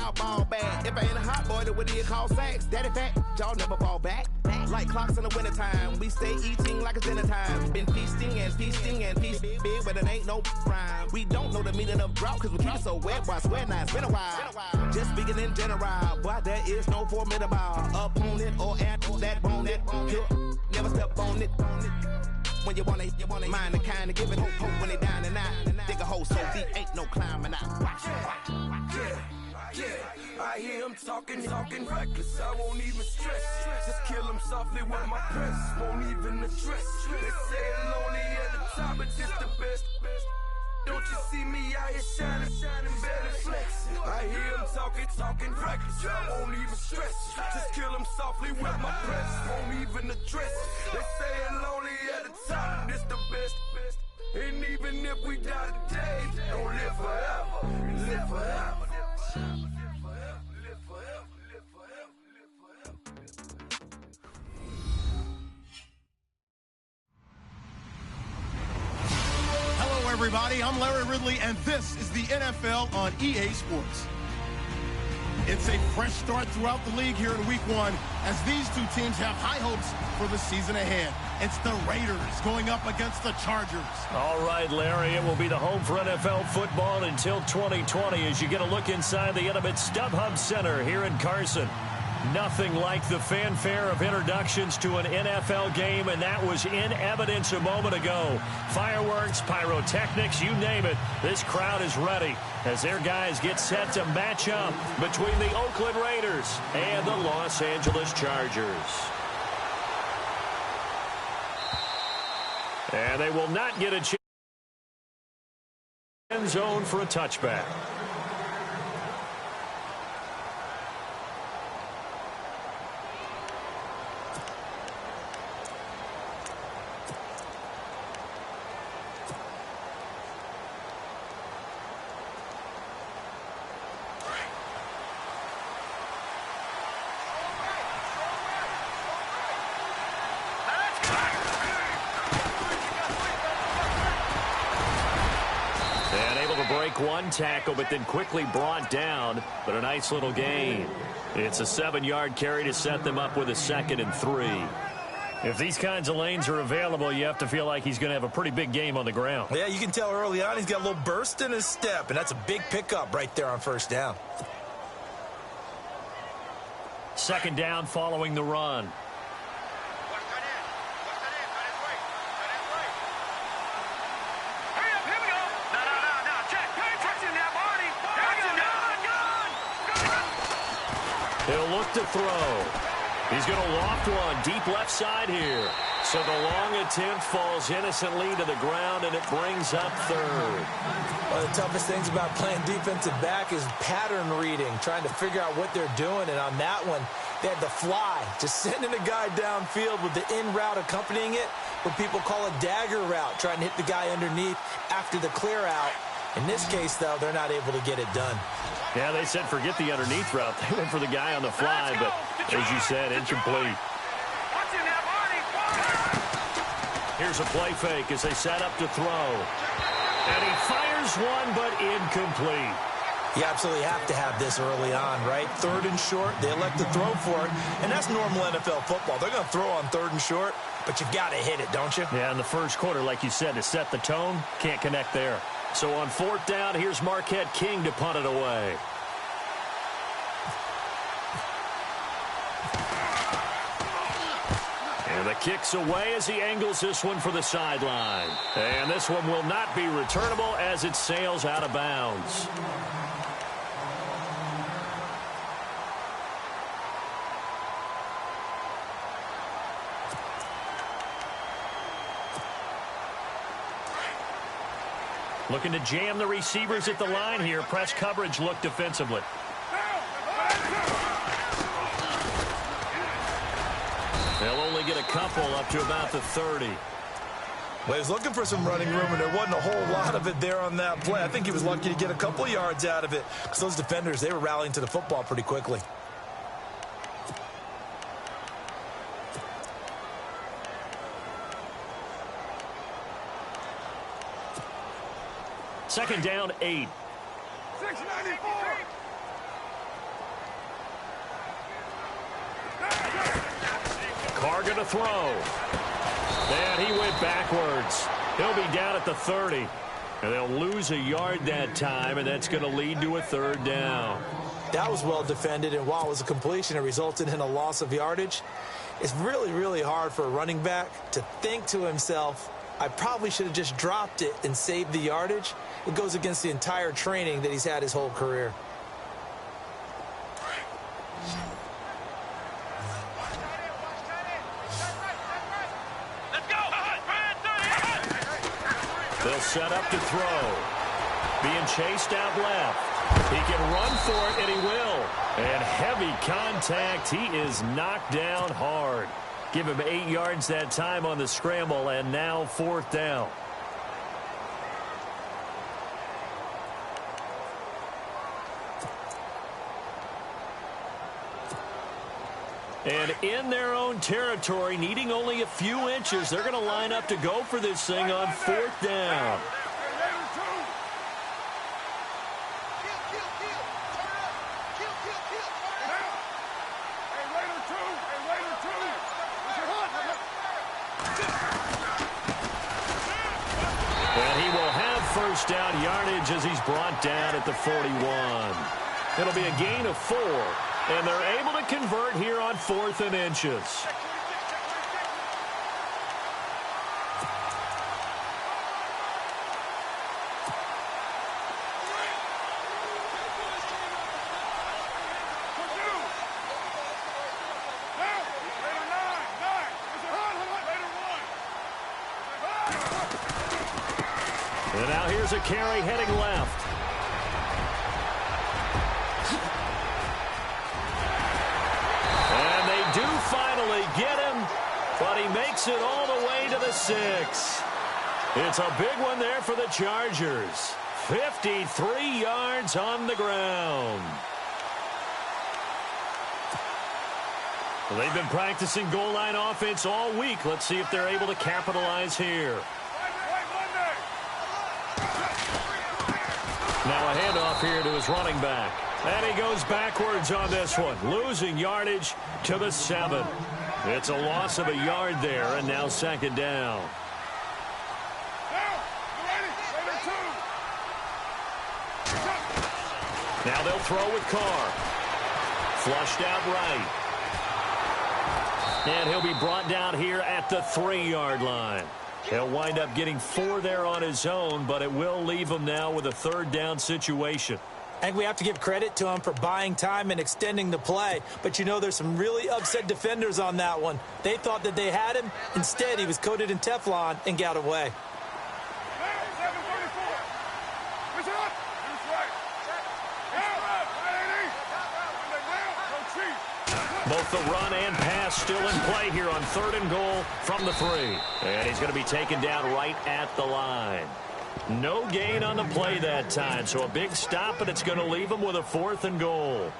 y'all ball back. If I ain't a hot boy, then what do you call sacks? Daddy fat, y'all never fall back. Like clocks in the wintertime, we stay eating like it's dinner time. Been feasting and feasting and feasting big, but it ain't no rhyme. We don't know the meaning of drought, cause we keep it so wet, boy, I swear now it's been a while. Just speaking in general, boy, there is no formidable opponent or at that bone that never step on it. When you wanna mind the kind of give it hope when they down and out. Dig a hole so deep, ain't no climbing out. Yeah, I hear him talking reckless, I won't even stress. Just kill him softly with my press, won't even address. They say it lonely at the top, but just the best. Don't you see me out here shining better flex? I hear him talking reckless, I won't even stress. Just kill him softly with my press, won't even address. They say it lonely at the top, this the best. And even if we die today, don't live forever, live forever. Hello, everybody. I'm Larry Ridley, and this is the NFL on EA Sports. It's a fresh start throughout the league here in Week 1 as these two teams have high hopes for the season ahead. It's the Raiders going up against the Chargers. All right, Larry, it will be the home for NFL football until 2020 as you get a look inside the intimate StubHub Center here in Carson. Nothing like the fanfare of introductions to an NFL game, and that was in evidence a moment ago. Fireworks, pyrotechnics, you name it. This crowd is ready as their guys get set to match up between the Oakland Raiders and the Los Angeles Chargers. And they will not get a chance. End zone for a touchback. One tackle, but then quickly brought down, but a nice little gain. It's a 7-yard carry to set them up with a 2nd and 3. If these kinds of lanes are available, you have to feel like he's going to have a pretty big game on the ground. Yeah, you can tell early on he's got a little burst in his step, and that's a big pickup right there on first down. 2nd down following the run. He'll look to throw. He's going to loft one deep left side here. So the long attempt falls innocently to the ground, and it brings up 3rd. One of the toughest things about playing defensive back is pattern reading, trying to figure out what they're doing. And on that one, they had the fly, just sending a guy downfield with the in route accompanying it, what people call a dagger route, trying to hit the guy underneath after the clear out. In this case, though, they're not able to get it done. Yeah, they said forget the underneath route. They went for the guy on the fly, but as you said, incomplete. Here's a play fake as they set up to throw. And he fires one, but incomplete. You absolutely have to have this early on, right? 3rd and short, they elect to throw for it, and that's normal NFL football. They're going to throw on 3rd and short, but you've got to hit it, don't you? Yeah, in the first quarter, like you said, to set the tone, can't connect there. So on 4th down, here's Marquette King to punt it away. And the kick's away as he angles this one for the sideline. And this one will not be returnable as it sails out of bounds. Looking to jam the receivers at the line here. Press coverage look defensively. They'll only get a couple up to about the 30. Well, he was looking for some running room, and there wasn't a whole lot of it there on that play. I think he was lucky to get a couple of yards out of it because those defenders, they were rallying to the football pretty quickly. Second down, 8. 694. are going to throw. And he went backwards. He'll be down at the 30. And they'll lose a yard that time, and that's going to lead to a third down. That was well defended, and while it was a completion, it resulted in a loss of yardage. It's really, really hard for a running back to think to himself, I probably should have just dropped it and saved the yardage. It goes against the entire training that he's had his whole career. They'll set up to throw. Being chased out left. He can run for it, and he will. And heavy contact. He is knocked down hard. Give him 8 yards that time on the scramble, and now 4th down. And in their own territory, needing only a few inches, they're going to line up to go for this thing on 4th down. And he will have first down yardage as he's brought down at the 41. It'll be a gain of 4. And they're able to convert here on 4th and inches. And now here's a carry heading left. Do finally get him, but he makes it all the way to the 6. It's a big one there for the Chargers. 53 yards on the ground. Well, they've been practicing goal line offense all week. Let's see if they're able to capitalize here. Now a handoff here to his running back. And he goes backwards on this one, losing yardage to the 7. It's a loss of a yard there, and now 2nd down. Now they'll throw with Carr. Flushed out right. And he'll be brought down here at the 3-yard line. He'll wind up getting 4 there on his own, but it will leave him now with a 3rd down situation. I think we have to give credit to him for buying time and extending the play. But, you know, there's some really upset defenders on that one. They thought that they had him. Instead, he was coated in Teflon and got away. Both the run and pass still in play here on 3rd and goal from the 3. And he's going to be taken down right at the line. No gain on the play that time, so a big stop, and it's going to leave him with a 4th and goal.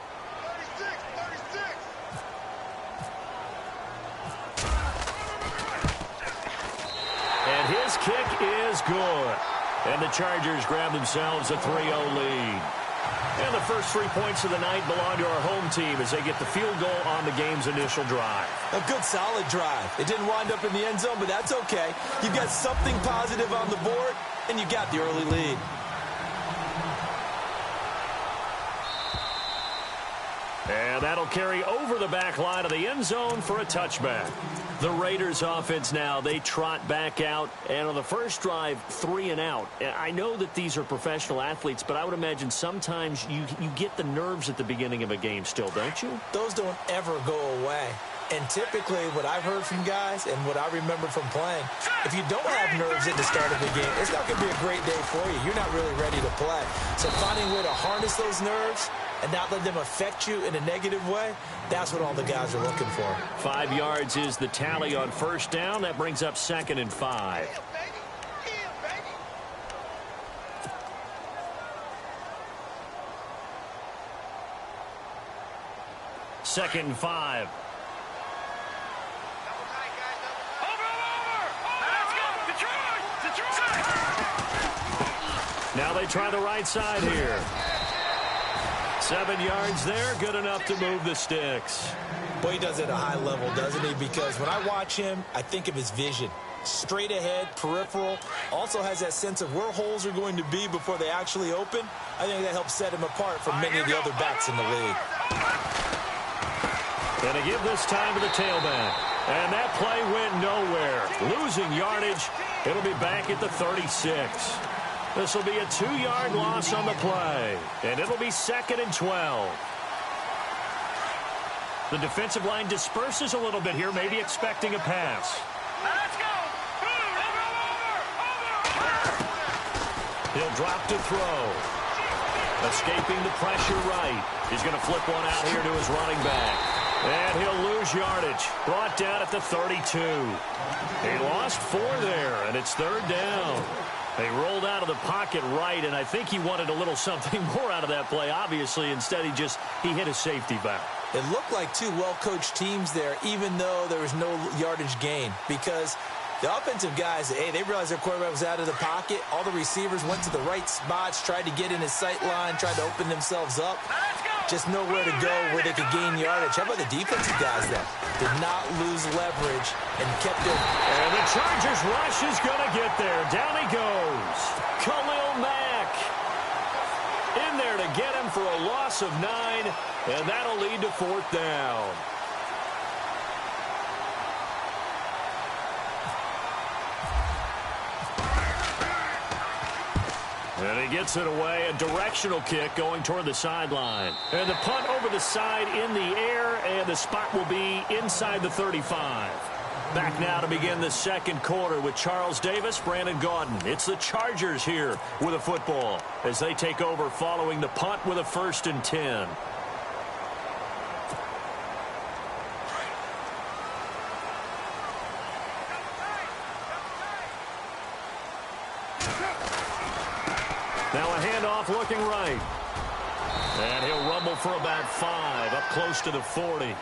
And his kick is good. And the Chargers grab themselves a 3-0 lead. And the first 3 points of the night belong to our home team as they get the field goal on the game's initial drive. A good, solid drive. It didn't wind up in the end zone, but that's okay. You've got something positive on the board, and you got the early lead. And that'll carry over the back line of the end zone for a touchback. The Raiders offense now, they trot back out, and on the first drive, 3 and out. I know that these are professional athletes, but I would imagine sometimes you get the nerves at the beginning of a game still, don't you? Those don't ever go away. And typically what I've heard from guys and what I remember from playing, if you don't have nerves at the start of the game, it's not going to be a great day for you. You're not really ready to play. So finding a way to harness those nerves and not let them affect you in a negative way, that's what all the guys are looking for. 5 yards is the tally on first down. That brings up 2nd and 5. Second and 5. Now they try the right side here. 7 yards there, good enough to move the sticks. Boy, he does it at a high level, doesn't he? Because when I watch him, I think of his vision. Straight ahead, peripheral, also has that sense of where holes are going to be before they actually open. I think that helps set him apart from many of the other backs in the league. Going to give this time to the tailback. And that play went nowhere. Losing yardage. It'll be back at the 36. This will be a 2-yard loss on the play. And it'll be 2nd and 12. The defensive line disperses a little bit here, maybe expecting a pass. Let's go. He'll drop to throw. Escaping the pressure right. He's going to flip one out here to his running back. And he'll lose yardage. Brought down at the 32. He lost 4 there, and it's 3rd down. They rolled out of the pocket right, and I think he wanted a little something more out of that play, obviously. Instead, he hit a safety back. It looked like two well-coached teams there, even though there was no yardage gain, because the offensive guys, hey, they realized their quarterback was out of the pocket. All the receivers went to the right spots, tried to get in his sight line, tried to open themselves up. Just nowhere to go where they could gain yardage. How about the defensive guys, though? Did not lose leverage and kept it. And the Chargers rush is going to get there. Down he goes. Khalil Mack in there to get him for a loss of 9, and that'll lead to 4th down. And he gets it away, a directional kick going toward the sideline. And the punt over the side in the air, and the spot will be inside the 35. Back now to begin the second quarter with Charles Davis, Brandon Gaudin. It's the Chargers here with a football as they take over following the punt with a 1st and 10. Now a handoff looking right. And he'll rumble for about 5, up close to the 40.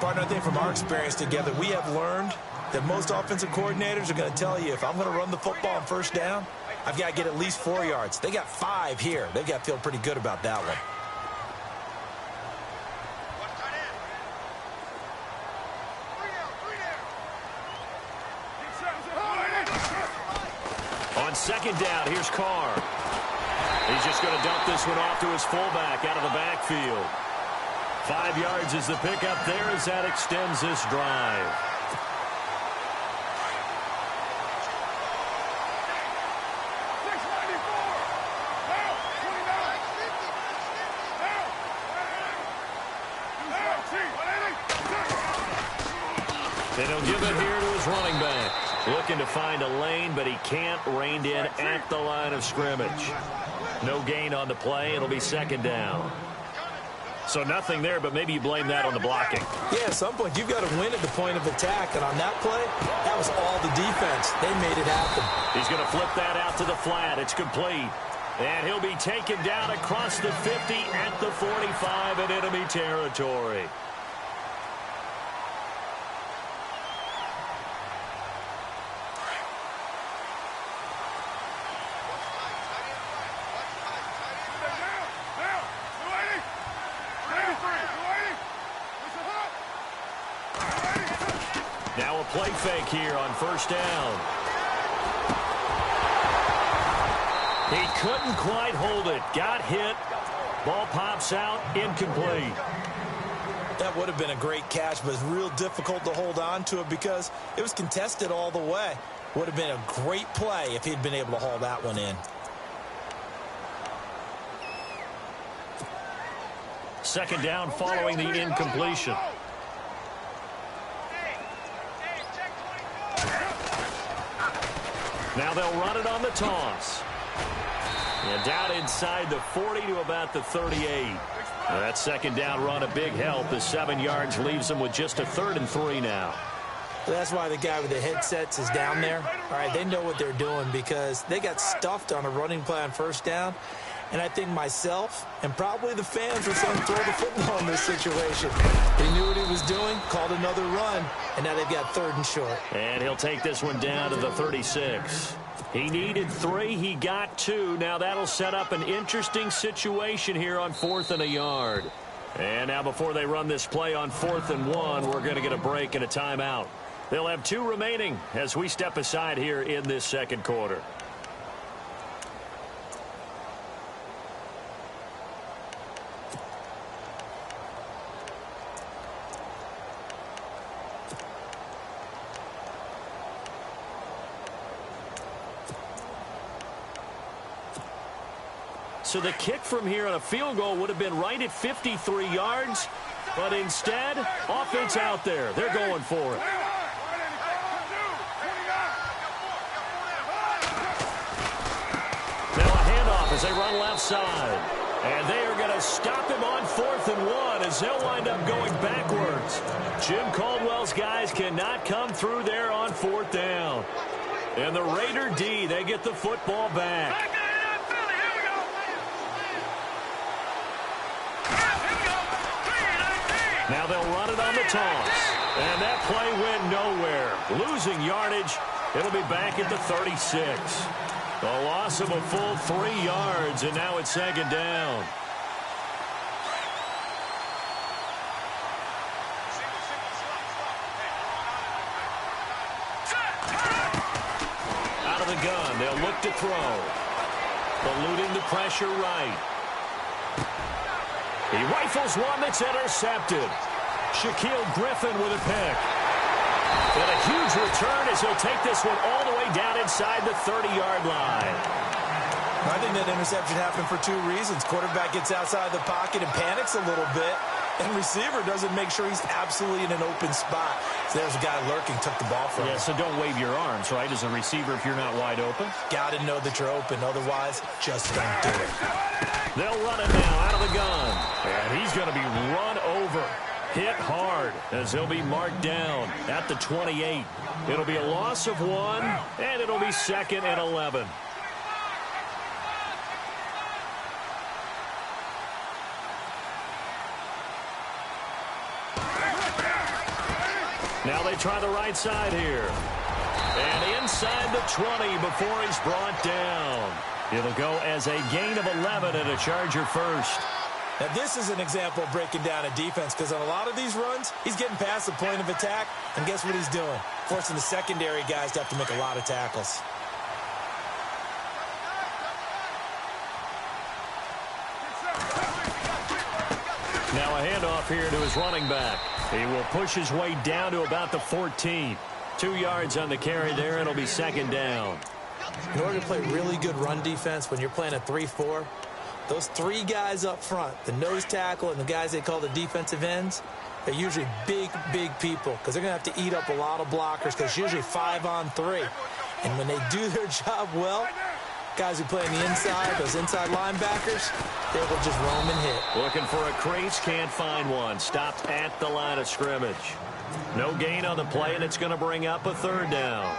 Partner, I think from our experience together, we have learned that most offensive coordinators are going to tell you, if I'm going to run the football on 1st down, I've got to get at least 4 yards. They got 5 here. They've got to feel pretty good about that one. On 2nd down, here's Carr. He's just going to dump this one off to his fullback out of the backfield. 5 yards is the pickup there as that extends this drive. And he'll give it here to his running back. Looking to find a lane, but he can't. Reined in at the line of scrimmage. No gain on the play. It'll be 2nd down. So nothing there, but maybe you blame that on the blocking. Yeah, at some point, you've got to win at the point of attack. And on that play, that was all the defense. They made it happen. He's going to flip that out to the flat. It's complete. And he'll be taken down across the 50 at the 45 in enemy territory. Now a play fake here on 1st down. He couldn't quite hold it. Got hit. Ball pops out. Incomplete. That would have been a great catch, but it's real difficult to hold on to it because it was contested all the way. Would have been a great play if he'd been able to haul that one in. 2nd down following the incompletion. Now they'll run it on the toss. And down inside the 40 to about the 38. That 2nd down run a big help. The 7 yards leaves them with just a 3rd and 3 now. That's why the guy with the headsets is down there. All right, they know what they're doing because they got stuffed on a running play on 1st down. And I think myself and probably the fans were saying throw the football in this situation. He knew what he was doing, called another run, and now they've got 3rd and short. And he'll take this one down to the 36. He needed 3. He got 2. Now that'll set up an interesting situation here on 4th and a yard. And now before they run this play on 4th and 1, we're going to get a break and a timeout. They'll have 2 remaining as we step aside here in this second quarter. So the kick from here on a field goal would have been right at 53 yards, but instead, offense out there. They're going for it. Now a handoff as they run left side. And they are going to stop him on 4th and 1 as they'll wind up going backwards. Jim Caldwell's guys cannot come through there on 4th down. And the Raider D, they get the football back. Now they'll run it on the toss. And that play went nowhere. Losing yardage. It'll be back at the 36. A loss of a full 3 yards, and now it's 2nd down. Out of the gun, they'll look to throw. Eluding the pressure right. He rifles one that's intercepted. Shaquille Griffin with a pick. And a huge return as he'll take this one all the way down inside the 30-yard line. I think that interception happened for 2 reasons. Quarterback gets outside the pocket and panics a little bit. And receiver doesn't make sure he's absolutely in an open spot. So there's a guy lurking, took the ball from him. Yeah, so don't wave your arms, right, as a receiver if you're not wide open. Got to know that you're open. Otherwise, just don't do it. They'll run it now out of the gun. And he's going to be run over. Hit hard as he'll be marked down at the 28. It'll be a loss of 1, and it'll be 2nd and 11. Now they try the right side here. And inside the 20 before he's brought down. It'll go as a gain of 11 and a Charger first. Now, this is an example of breaking down a defense because on a lot of these runs, he's getting past the point of attack, and guess what he's doing? Forcing the secondary guys to have to make a lot of tackles. Now a handoff here to his running back. He will push his way down to about the 14. 2 yards on the carry there, and it'll be 2nd down. In order to play really good run defense when you're playing a 3-4, those 3 guys up front, the nose tackle and the guys they call the defensive ends, they're usually big, big people because they're going to have to eat up a lot of blockers because it's usually 5-on-3. And when they do their job well, guys who play on the inside, those inside linebackers, they will just roam and hit. Looking for a crease, can't find one. Stopped at the line of scrimmage. No gain on the play, and it's going to bring up a 3rd down.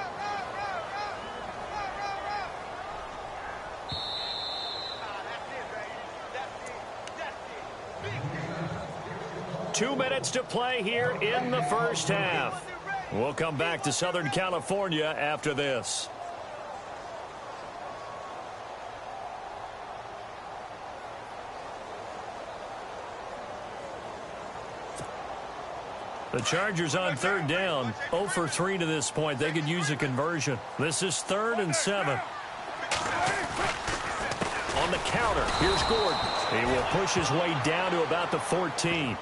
Two minutes to play here in the first half. We'll come back to Southern California after this. The Chargers on 3rd down, 0 for 3 to this point. They could use a conversion. This is 3rd and 7. On the counter, here's Gordon. He will push his way down to about the 14.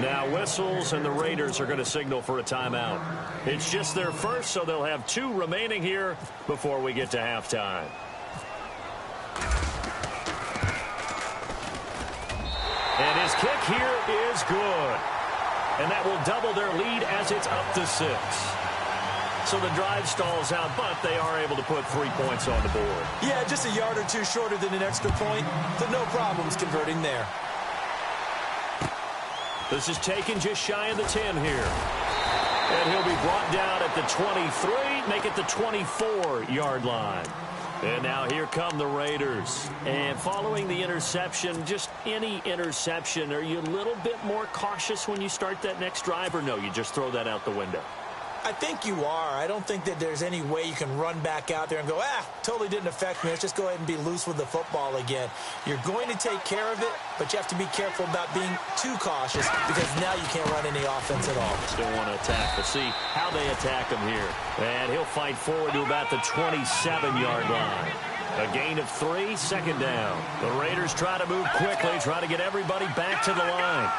Now whistles, and the Raiders are going to signal for a timeout. It's just their first, so they'll have 2 remaining here before we get to halftime. And his kick here is good. And that will double their lead as it's up to 6. So the drive stalls out, but they are able to put 3 points on the board. Yeah, just a yard or 2 shorter than an extra point, so no problems converting there. This is taken just shy of the 10 here. And he'll be brought down at the 23, make it the 24-yard line. And now here come the Raiders. And following the interception, just any interception, are you a little bit more cautious when you start that next drive, or no, you just throw that out the window? I think you are. I don't think that there's any way you can run back out there and go, totally didn't affect me. Let's just go ahead and be loose with the football again. You're going to take care of it, but you have to be careful about being too cautious because now you can't run any offense at all. Still want to attack. We'll see how they attack him here. And he'll fight forward to about the 27-yard line. A gain of 3, second down. The Raiders try to move quickly, try to get everybody back to the line.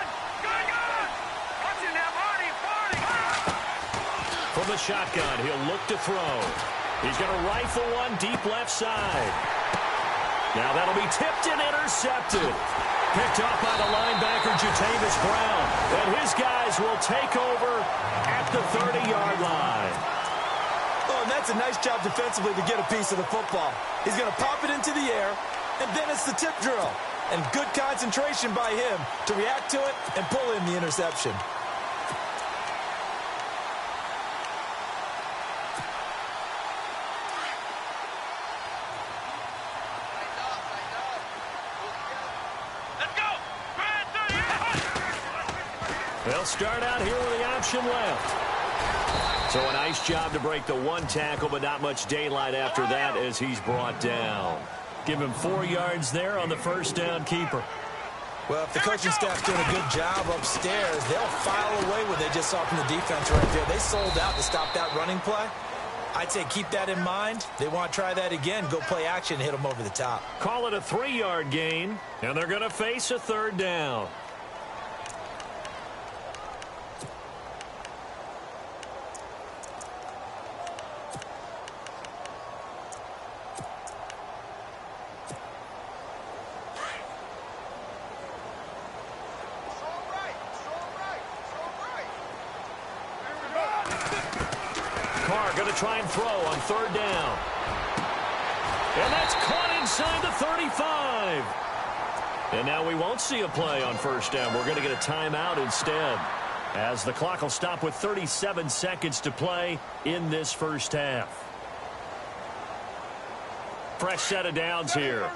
From the shotgun, he'll look to throw. He's going to rifle one deep left side. Now that'll be tipped and intercepted. Picked off by the linebacker, Jatavis Brown. And his guys will take over at the 30-yard line. Oh, and that's a nice job defensively to get a piece of the football. He's going to pop it into the air, and then it's the tip drill. And good concentration by him to react to it and pull in the interception. They'll start out here with the option left. So a nice job to break the one tackle, but not much daylight after that as he's brought down. Give him 4 yards there on the first down keeper. Well, if the coaching staff's doing a good job upstairs, they'll file away what they just saw from the defense right there. They sold out to stop that running play. I'd say keep that in mind. They want to try that again, go play action, hit them over the top. Call it a 3-yard gain, and they're going to face a third down. Going to try and throw on third down. And that's caught inside the 35. And now we won't see a play on first down. We're going to get a timeout instead, as the clock will stop with 37 seconds to play in this first half. Fresh set of downs here.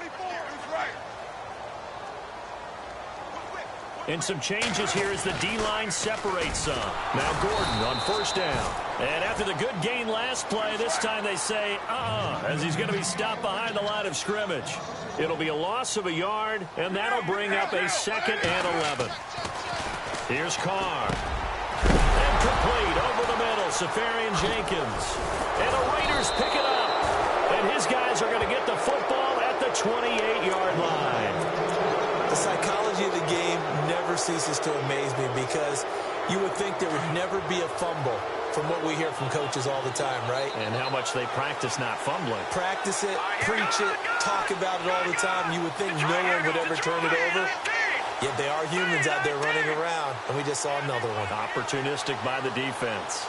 And some changes here as the D-line separates some. Now Gordon on first down. And after the good gain last play, this time they say, as he's going to be stopped behind the line of scrimmage. It'll be a loss of a yard, and that'll bring up a 2nd and 11. Here's Carr. And complete over the middle, Safarian Jenkins. And the Raiders pick it up. And his guys are going to get the football at the 28-yard line. The psychology of the game never ceases to amaze me because you would think there would never be a fumble from what we hear from coaches all the time, right? And how much they practice not fumbling. Practice it, preach it, talk about it all the time. You would think no one would ever turn it over. Yet they are humans out there running around, and we just saw another one. Opportunistic by the defense.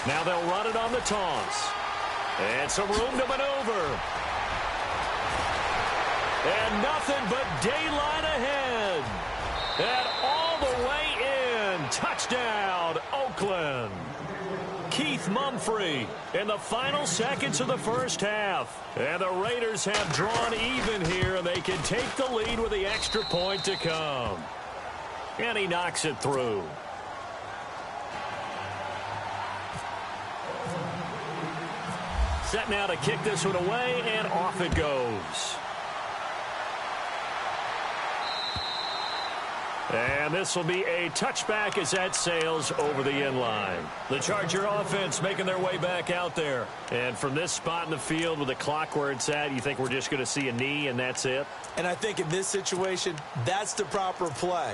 Now they'll run it on the toss. And some room to maneuver. And nothing but daylight ahead. And all the way in. Touchdown, Oakland. Keith Mumphrey in the final seconds of the first half. And the Raiders have drawn even here, and they can take the lead with the extra point to come. And he knocks it through. Set now to kick this one away, and off it goes. And this will be a touchback as that sails over the end line. The Charger offense making their way back out there. And from this spot in the field with the clock where it's at, you think we're just going to see a knee and that's it? And I think in this situation, that's the proper play.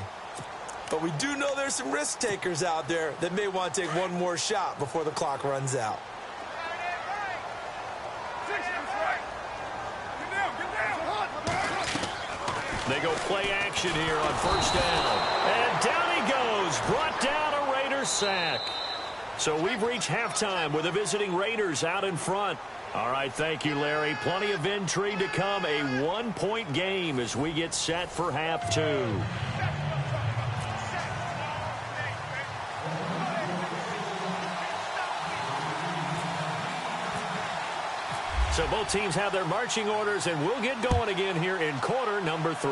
But we do know there's some risk takers out there that may want to take one more shot before the clock runs out. They go play action here on first down. And down he goes. Brought down a Raiders sack. So we've reached halftime with the visiting Raiders out in front. All right, thank you, Larry. Plenty of intrigue to come. A one-point game as we get set for half two. So both teams have their marching orders, and we'll get going again here in quarter number 3.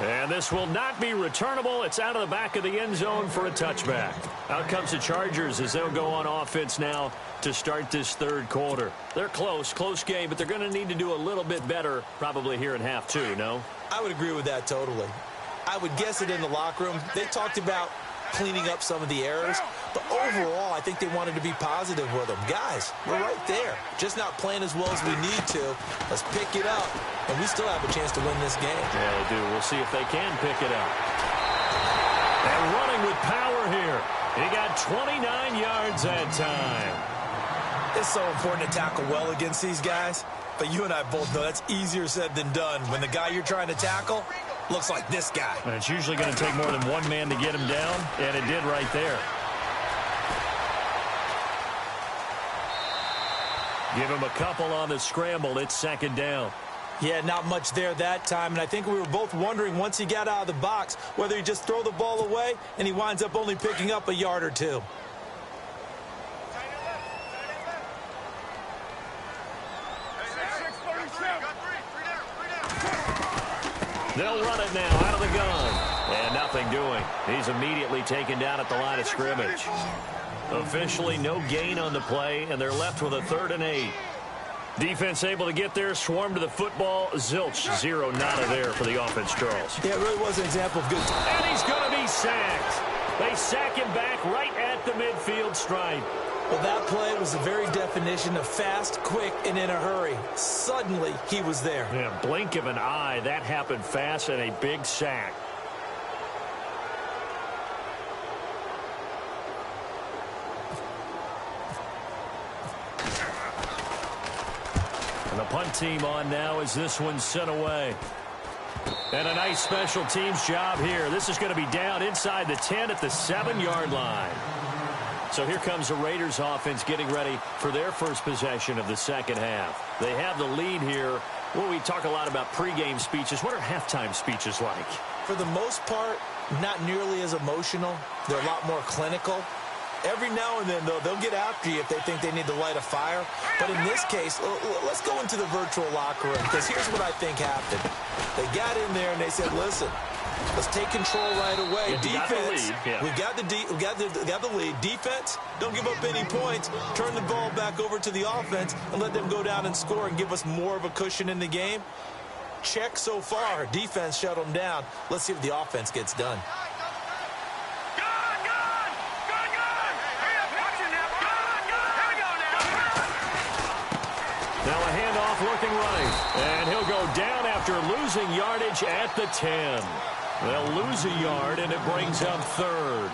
And this will not be returnable. It's out of the back of the end zone for a touchback. Out comes the Chargers as they'll go on offense now to start this third quarter. They're close game, but they're going to need to do a little bit better probably here in half two, no? I would agree with that totally. I would guess it in the locker room. They talked about cleaning up some of the errors, but overall, I think they wanted to be positive with them. Guys, we're right there. Just not playing as well as we need to. Let's pick it up, and we still have a chance to win this game. Yeah, they do. We'll see if they can pick it up. And running with power here. He got 29 yards that time. It's so important to tackle well against these guys, but you and I both know that's easier said than done when the guy you're trying to tackle looks like this guy. And it's usually going to take more than one man to get him down, and it did right there. Give him a couple on the scramble. It's second down. Yeah, not much there that time, and I think we were both wondering once he got out of the box whether he just throw the ball away and he winds up only picking up a yard or two. They'll run it now out of the gun. And nothing doing. He's immediately taken down at the line of scrimmage. Officially no gain on the play, and they're left with a 3rd and 8. Defense able to get there, swarm to the football. Zilch, 0, nada there for the offense, Charles. Yeah, it really was an example of good. And he's going to be sacked. They sack him back right at the midfield stripe. Well, that play was the very definition of fast, quick, and in a hurry. Suddenly, he was there. Yeah, blink of an eye. That happened fast and a big sack. And the punt team on now as this one's sent away. And a nice special teams job here. This is going to be down inside the 10 at the 7-yard line. So here comes the Raiders offense getting ready for their first possession of the second half. They have the lead here. Well, we talk a lot about pregame speeches. What are halftime speeches like? For the most part, not nearly as emotional. They're a lot more clinical. Every now and then, though, they'll get after you if they think they need to light a fire. But in this case, let's go into the virtual locker room, because here's what I think happened. They got in there and they said, listen, let's take control right away. Defense, we got the lead. Defense, don't give up any points. Turn the ball back over to the offense and let them go down and score and give us more of a cushion in the game. Check so far. Defense shut them down. Let's see if the offense gets done. Now a handoff looking right. And he'll go down after losing yardage at the 10. They'll lose a yard, and it brings up 3rd.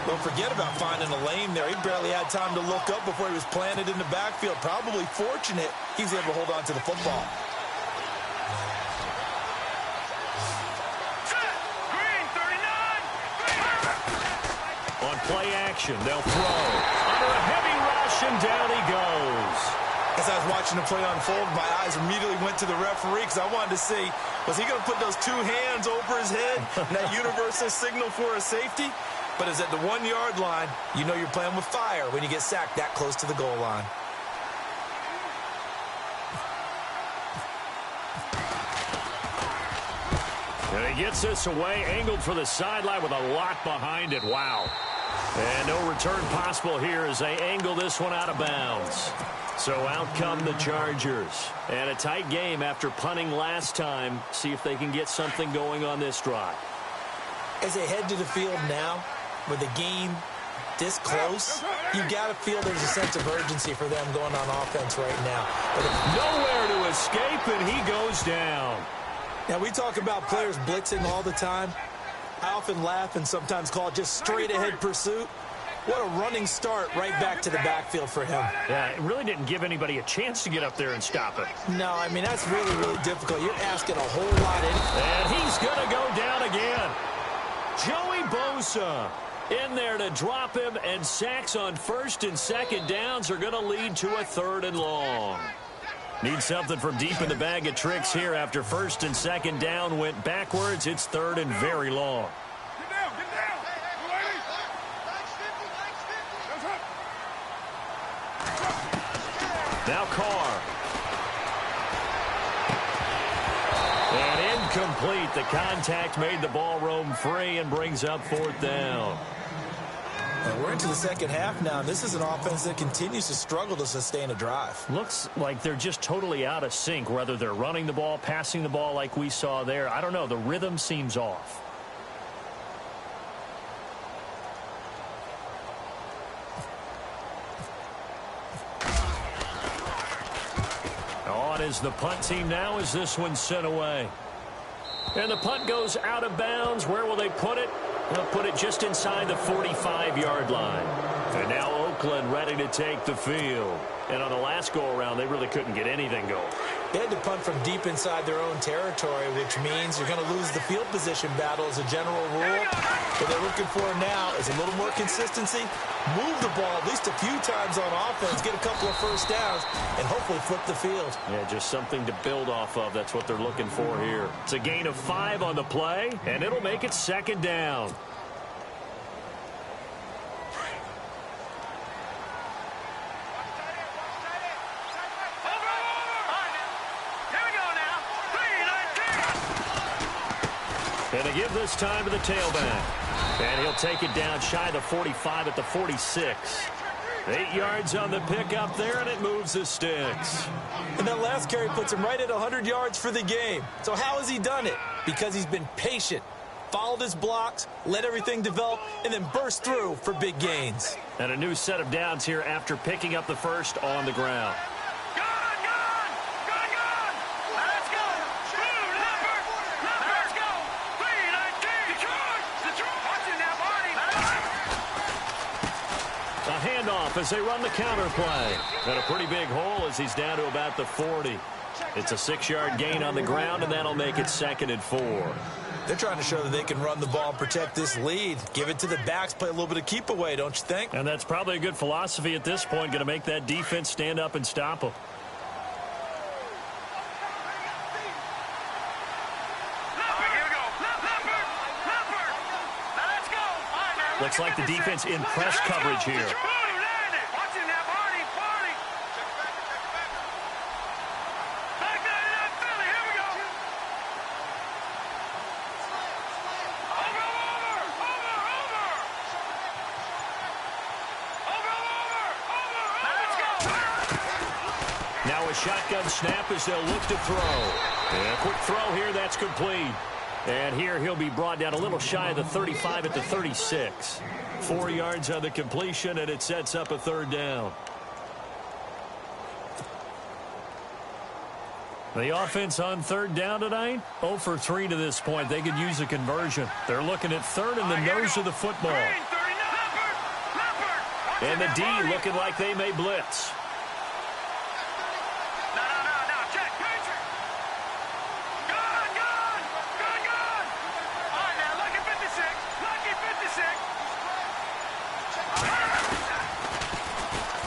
Well, forget about finding a lane there. He barely had time to look up before he was planted in the backfield. Probably fortunate he was able to hold on to the football. On play action, they'll throw. Under a heavy rush, and down he goes. As I was watching the play unfold, my eyes immediately went to the referee because I wanted to see, was he going to put those 2 hands over his head and that universal signal for a safety? But it's at the 1-yard line. You know you're playing with fire when you get sacked that close to the goal line. And he gets this away, angled for the sideline with a lot behind it. Wow. And no return possible here as they angle this one out of bounds. So out come the Chargers. And a tight game after punting last time. See if they can get something going on this drive. As they head to the field now, with the game this close, you got to feel there's a sense of urgency for them going on offense right now. But nowhere to escape, and he goes down. Now, we talk about players blitzing all the time. I often laugh and sometimes call it just straight-ahead pursuit. What a running start right back to the backfield for him. Yeah, it really didn't give anybody a chance to get up there and stop it. No, I mean, that's really, really difficult. You're asking a whole lot in. And he's going to go down again. Joey Bosa in there to drop him, and sacks on 1st and 2nd downs are going to lead to a 3rd and long. Need something from deep in the bag of tricks here after 1st and 2nd down went backwards. It's 3rd and very long. Now Carr. And in Incomplete. The contact made the ball roam free and brings up 4th down. And we're into the second half now. This is an offense that continues to struggle to sustain a drive. Looks like they're just totally out of sync, whether they're running the ball, passing the ball like we saw there. I don't know. The rhythm seems off. On is the punt team now as this one's sent away. And the punt goes out of bounds. Where will they put it? They'll put it just inside the 45-yard line. And now Oakland ready to take the field. And on the last go-around, they really couldn't get anything going. They had to punt from deep inside their own territory, which means you're going to lose the field position battle as a general rule. What they're looking for now is a little more consistency, move the ball at least a few times on offense, get a couple of first downs, and hopefully flip the field. Yeah, just something to build off of. That's what they're looking for here. It's a gain of 5 on the play, and it'll make it 2nd down. And they give this time to the tailback. And he'll take it down shy of the 45 at the 46. 8 yards on the pickup there, and it moves the sticks. And that last carry puts him right at 100 yards for the game. So how has he done it? Because he's been patient, followed his blocks, let everything develop, and then burst through for big gains. And a new set of downs here after picking up the first on the ground. As they run the counter play. And a pretty big hole as he's down to about the 40. It's a 6-yard gain on the ground, and that'll make it 2nd and 4. They're trying to show that they can run the ball and protect this lead. Give it to the backs, play a little bit of keep away, don't you think? And that's probably a good philosophy at this point, going to make that defense stand up and stop them. Looks like the defense in press coverage here. Now a shotgun snap as they'll look to throw. And a quick throw here, that's complete. And here he'll be brought down a little shy of the 35 at the 36. 4 yards on the completion, and it sets up a 3rd down. The offense on 3rd down tonight, 0 for 3 to this point. They could use a conversion. They're looking at 3rd in the nose of the football. And the D looking like they may blitz.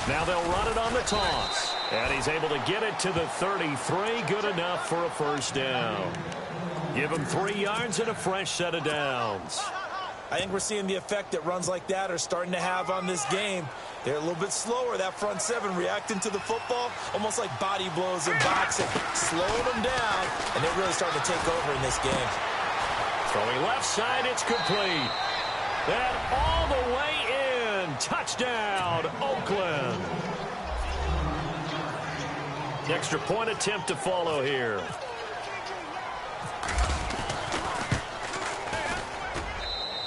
Now they'll run it on the toss. And he's able to get it to the 33. Good enough for a 1st down. Give him 3 yards and a fresh set of downs. I think we're seeing the effect that runs like that are starting to have on this game. They're a little bit slower, that front 7 reacting to the football, almost like body blows in boxing, slowing them down, and they're really starting to take over in this game. Throwing left side, it's complete. And all the way in. Touchdown, Oakland. Extra point attempt to follow here.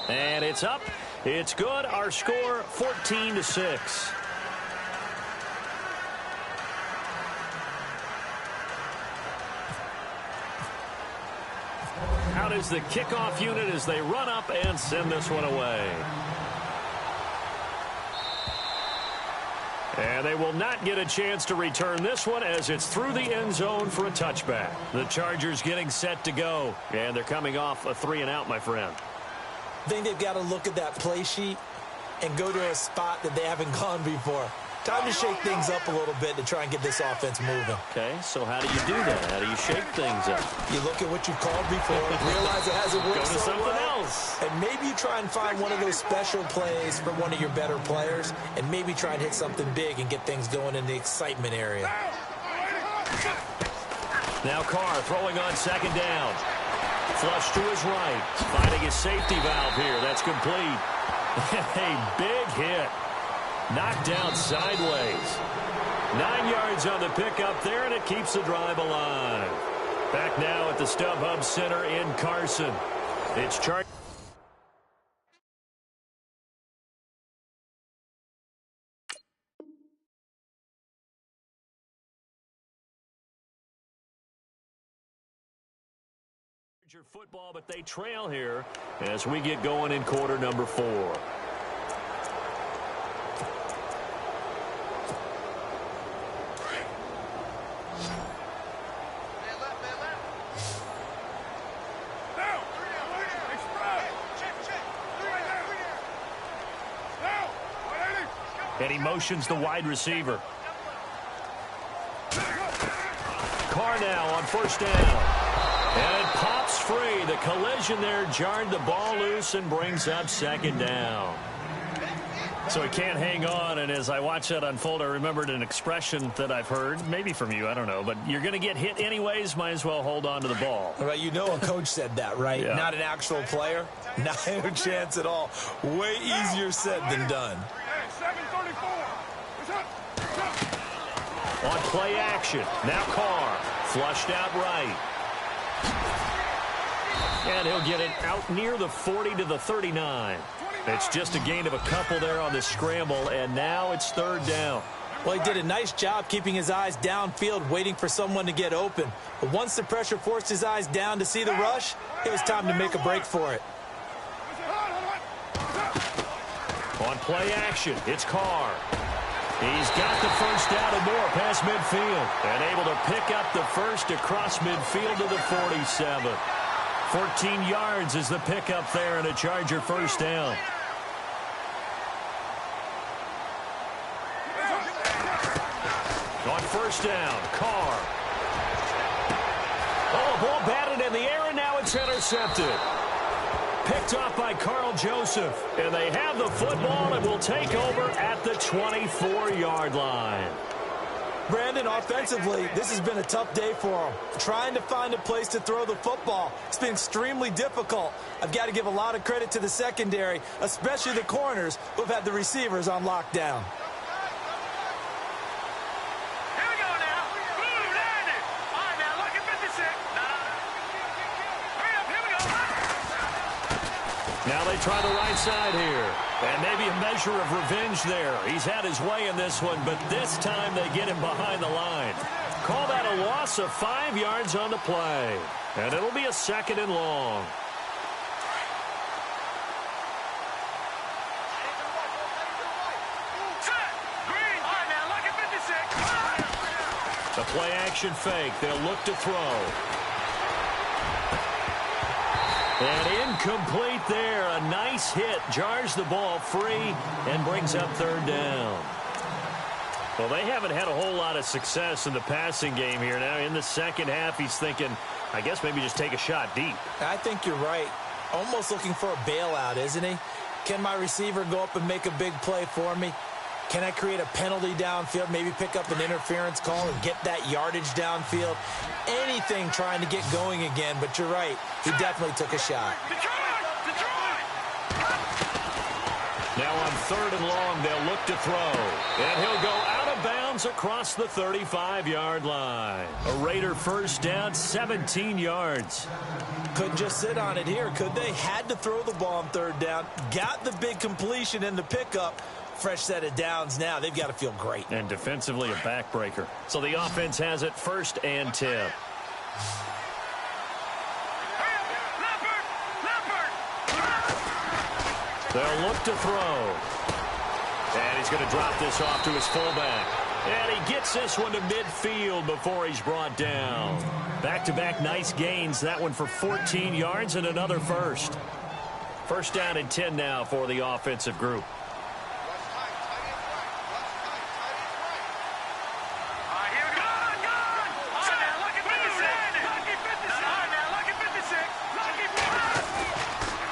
And it's up. It's good. Our score, 14-6. Out is the kickoff unit as they run up and send this one away. And they will not get a chance to return this one as it's through the end zone for a touchback. The Chargers getting set to go. And they're coming off a 3-and-out, my friend. I think they've got to look at that play sheet and go to a spot that they haven't gone before. Time to shake things up a little bit to try and get this offense moving. Okay, so how do you do that? How do you shake things up? You look at what you've called before, realize it hasn't worked Go to so something well, else. and maybe you try and find one of those special plays from one of your better players, and maybe try and hit something big and get things going in the excitement area. Now Carr throwing on 2nd down. flush to his right. Finding his safety valve here. That's complete. A big hit. Knocked down sideways. 9 yards on the pickup there, and it keeps the drive alive. Back now at the StubHub Center in Carson. It's Chargers. Football, but they trail here as we get going in quarter number 4. And he motions the wide receiver. Carr now on first down. And it pops free. The collision there jarred the ball loose and brings up second down. So he can't hang on, and as I watch that unfold, I remembered an expression that I've heard, maybe from you, I don't know, but you're going to get hit anyways, might as well hold on to the ball. Right, you know a coach said that, right? Yeah. Not an actual player. Not a chance at all. Way easier said than done. On play action, now Carr, flushed out right. And he'll get it out near the 40 to the 39. It's just a gain of a couple there on the scramble, and now it's third down. Well, he did a nice job keeping his eyes downfield, waiting for someone to get open. But once the pressure forced his eyes down to see the rush, it was time to make a break for it. On play action, it's Carr. He's got the first down and more past midfield, and able to pick up the first across midfield to the 47. 14 yards is the pickup there, and a Charger first down. On first down, Carr. Oh, ball batted in the air, and now it's intercepted. Picked off by Carl Joseph, and they have the football and will take over at the 24-yard line. Brandon, offensively, this has been a tough day for him. Trying to find a place to throw the football. It's been extremely difficult. I've got to give a lot of credit to the secondary, especially the corners who have had the receivers on lockdown. Now they try the right side here. And maybe a measure of revenge there. He's had his way in this one, but this time they get him behind the line. Call that a loss of 5 yards on the play. And it'll be a second and long. The play action fake. They'll look to throw. And incomplete there. A nice hit. Jars the ball free and brings up third down. Well, they haven't had a whole lot of success in the passing game here. Now in the second half, he's thinking, I guess maybe just take a shot deep. I think you're right. Almost looking for a bailout, isn't he? Can my receiver go up and make a big play for me? Can I create a penalty downfield, maybe pick up an interference call and get that yardage downfield? Anything trying to get going again, but you're right. He definitely took a shot. Now on third and long, they'll look to throw. And he'll go out of bounds across the 35-yard line. A Raider first down, 17 yards. Couldn't just sit on it here, could they? Had to throw the ball on third down. Got the big completion in the pickup. Fresh set of downs now. They've got to feel great. And defensively, a backbreaker. So the offense has it first and 10. They'll look to throw. And he's going to drop this off to his fullback. And he gets this one to midfield before he's brought down. Back-to-back nice gains. That one for 14 yards and another first. First down and 10 now for the offensive group.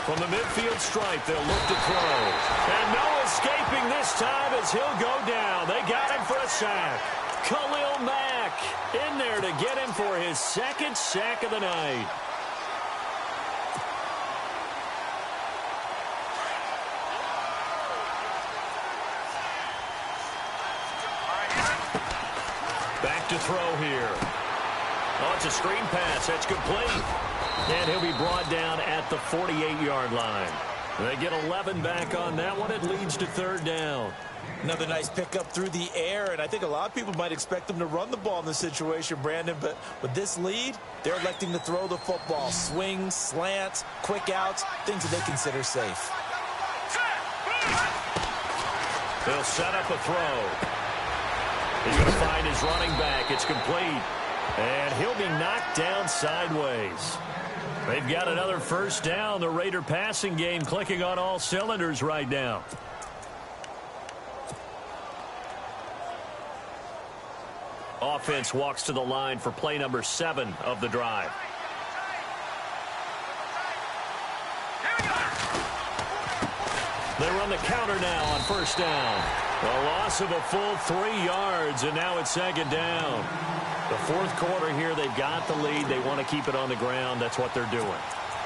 From the midfield stripe, they'll look to throw. And no escaping this time as he'll go down. They got him for a sack. Khalil Mack in there to get him for his second sack of the night. throw here. Oh, it's a screen pass. That's complete. And he'll be brought down at the 48-yard line. They get 11 back on that one. It leads to third down. Another nice pickup through the air, and I think a lot of people might expect them to run the ball in this situation, Brandon, but with this lead, they're electing to throw the football. Swings, slants, quick outs, things that they consider safe. They'll set up a throw. He's going to find his running back. It's complete. And he'll be knocked down sideways. They've got another first down. The Raider passing game clicking on all cylinders right now. Offense walks to the line for play number 7 of the drive. They run the counter now on first down. A loss of a full 3 yards, and now it's second down. The fourth quarter here, they've got the lead. They want to keep it on the ground. That's what they're doing.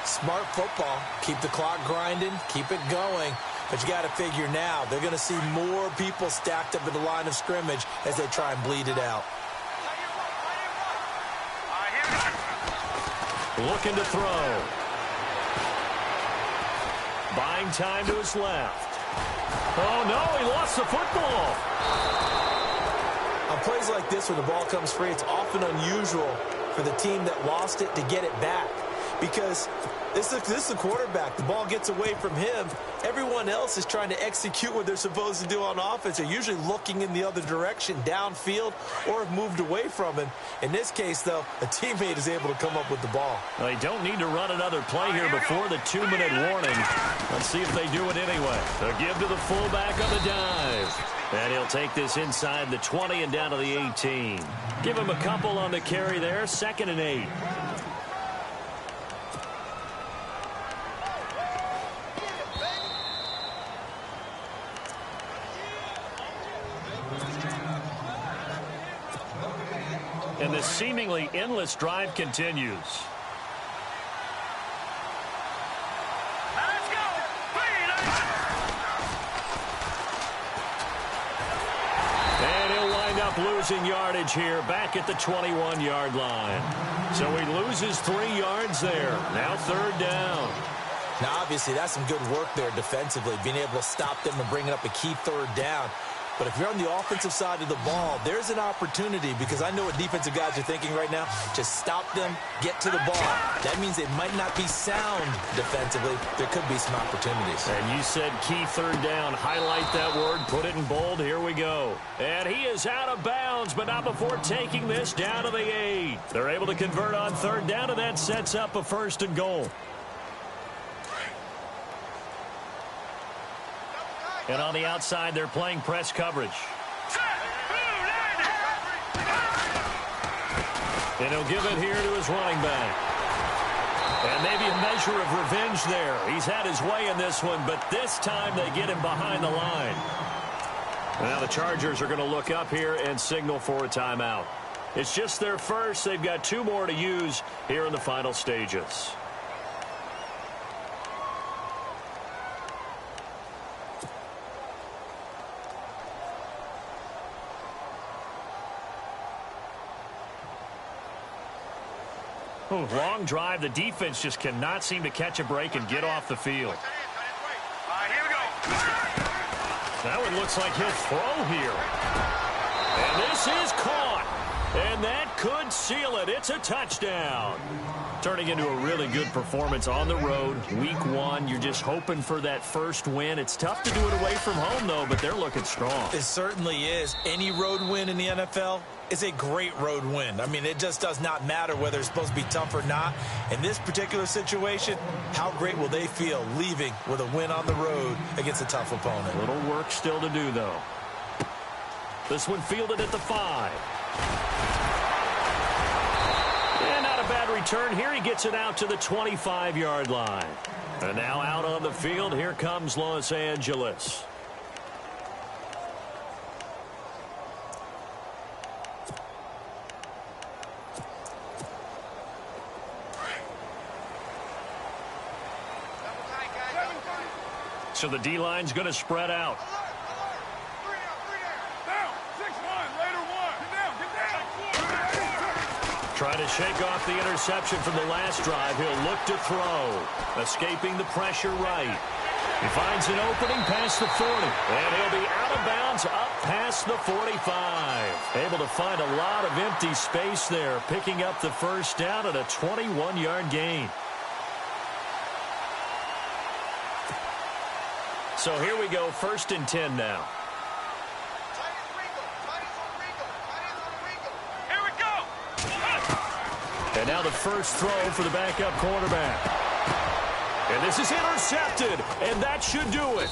Smart football. Keep the clock grinding. Keep it going. But you got to figure now, they're going to see more people stacked up at the line of scrimmage as they try and bleed it out. Looking to throw. Buying time to his left. Oh, no, he lost the football. On plays like this where the ball comes free, it's often unusual for the team that lost it to get it back. Because this is the quarterback. The ball gets away from him. Everyone else is trying to execute what they're supposed to do on offense. They're usually looking in the other direction, downfield, or have moved away from him. In this case, though, a teammate is able to come up with the ball. Well, they don't need to run another play here before the 2-minute warning. Let's see if they do it anyway. They'll give to the fullback on the dive. And he'll take this inside the 20 and down to the 18. Give him a couple on the carry there. 2nd and 8. And this seemingly endless drive continues. And he'll wind up losing yardage here back at the 21-yard line. So he loses 3 yards there. Now third down. Now, obviously, that's some good work there defensively, being able to stop them and bringing up a key third down. But if you're on the offensive side of the ball, there's an opportunity, because I know what defensive guys are thinking right now. Just stop them, get to the ball. That means it might not be sound defensively. There could be some opportunities. And you said key third down. Highlight that word. Put it in bold. Here we go. And he is out of bounds, but not before taking this down to the 8. They're able to convert on third down, and that sets up a 1st and goal. And on the outside, they're playing press coverage. And he'll give it here to his running back. And maybe a measure of revenge there. He's had his way in this one, but this time they get him behind the line. Now the Chargers are going to look up here and signal for a timeout. It's just their first. They've got 2 more to use here in the final stages. Long drive. The defense just cannot seem to catch a break and get off the field. Now it looks like he'll throw here. And this is caught. And that could seal it. It's a touchdown. Turning into a really good performance on the road. Week 1, you're just hoping for that first win. It's tough to do it away from home, though, but they're looking strong. It certainly is. Any road win in the NFL is a great road win. I mean, it just does not matter whether it's supposed to be tough or not. In this particular situation, how great will they feel leaving with a win on the road against a tough opponent? A little work still to do, though. This one fielded at the 5. And not a bad return here. He gets it out to the 25-yard line. And now out on the field, here comes Los Angeles. So the D-line's going to spread out. Down, 6-1, later 1. Get down, get down. Trying to shake off the interception from the last drive. He'll look to throw. Escaping the pressure right. He finds an opening past the 40. And he'll be out of bounds up past the 45. Able to find a lot of empty space there. Picking up the first down at a 21-yard gain. So here we go, 1st and 10 now. And now the first throw for the backup quarterback. And this is intercepted, and that should do it.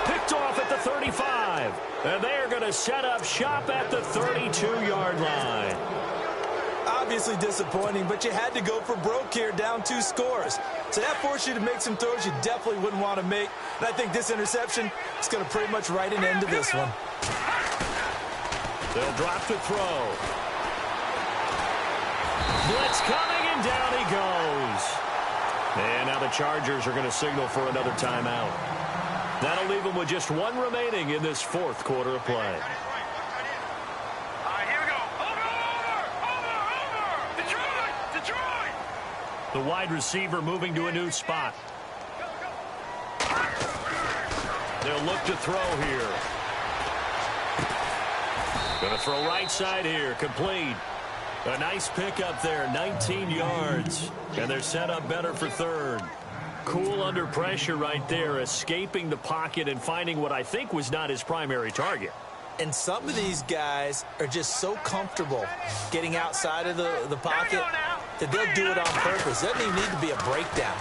Picked off at the 35. And they are going to set up shop at the 32-yard line. Obviously disappointing, but you had to go for broke here, down 2 scores. So that forced you to make some throws you definitely wouldn't want to make. And I think this interception is going to pretty much write an end to this one. They'll drop the throw. Blitz coming, and down he goes. And now the Chargers are going to signal for another timeout. That'll leave them with just 1 remaining in this 4th quarter of play. The wide receiver moving to a new spot. They'll look to throw here. Going to throw right side here. Complete. A nice pickup there. 19 yards. And they're set up better for 3rd. Cool under pressure right there. Escaping the pocket and finding what I think was not his primary target. And some of these guys are just so comfortable getting outside of the pocket that they'll do it on purpose. Doesn't even need to be a breakdown.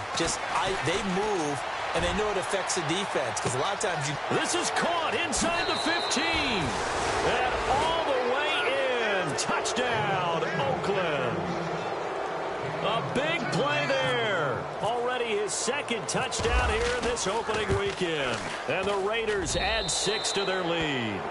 They move, and they know it affects the defense. Because a lot of times This is caught inside the 15. And all the way in. Touchdown, Oakland. A big play there. Already his 2nd touchdown here in this opening weekend. And the Raiders add 6 to their lead.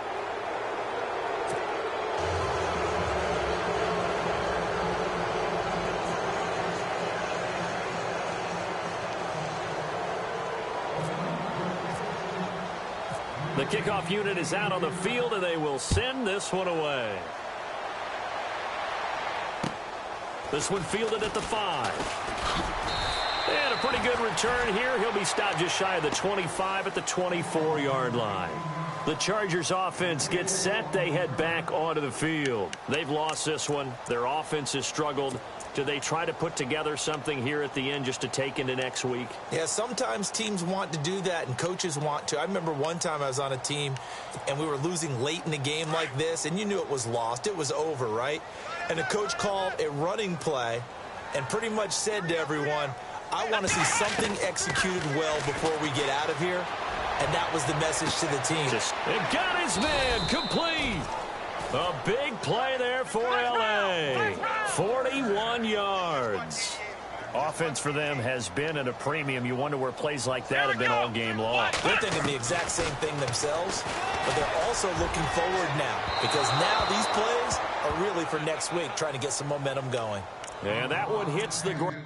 The kickoff unit is out on the field, and they will send this one away. This one fielded at the 5. And a pretty good return here. He'll be stopped just shy of the 25 at the 24-yard line. The Chargers offense gets set. They head back onto the field. They've lost this one. Their offense has struggled. Do they try to put together something here at the end just to take into next week? Yeah, sometimes teams want to do that and coaches want to. I remember one time I was on a team and we were losing late in the game like this, and you knew it was lost. It was over, right? And the coach called a running play and pretty much said to everyone, I want to see something executed well before we get out of here. And that was the message to the team. And got his man complete. A big play there for L.A. 41 yards. Offense for them has been at a premium. You wonder where plays like that have been all game long. They're thinking the exact same thing themselves, but they're also looking forward now because now these plays are really for next week, trying to get some momentum going. And that one hits the ground.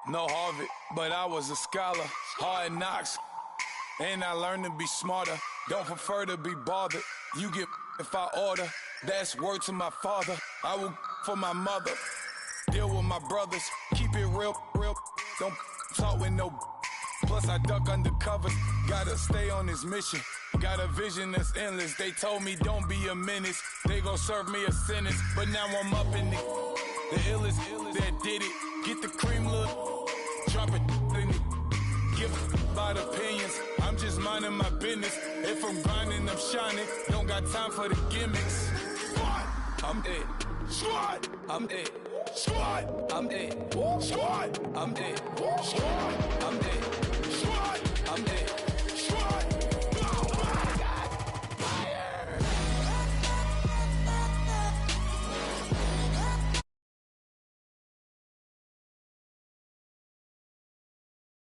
No Harvard, but I was a scholar. Hard knocks, and I learned to be smarter. Don't prefer to be bothered. You get if I order. That's word to my father. I will for my mother. Deal with my brothers. Keep it real, real. Don't talk with no. Plus I duck undercover. Gotta stay on this mission. Got a vision that's endless. They told me don't be a menace. They gon' serve me a sentence. But now I'm up in the illest that did it. Get the cream look. Drop it in it. Give about opinions. I'm just minding my business. If I'm grinding, I'm shining. Don't got time for the gimmicks. Squad, I'm it. Squad, I'm it. Squad, I'm it. Squad, I'm it. Squad, I'm it.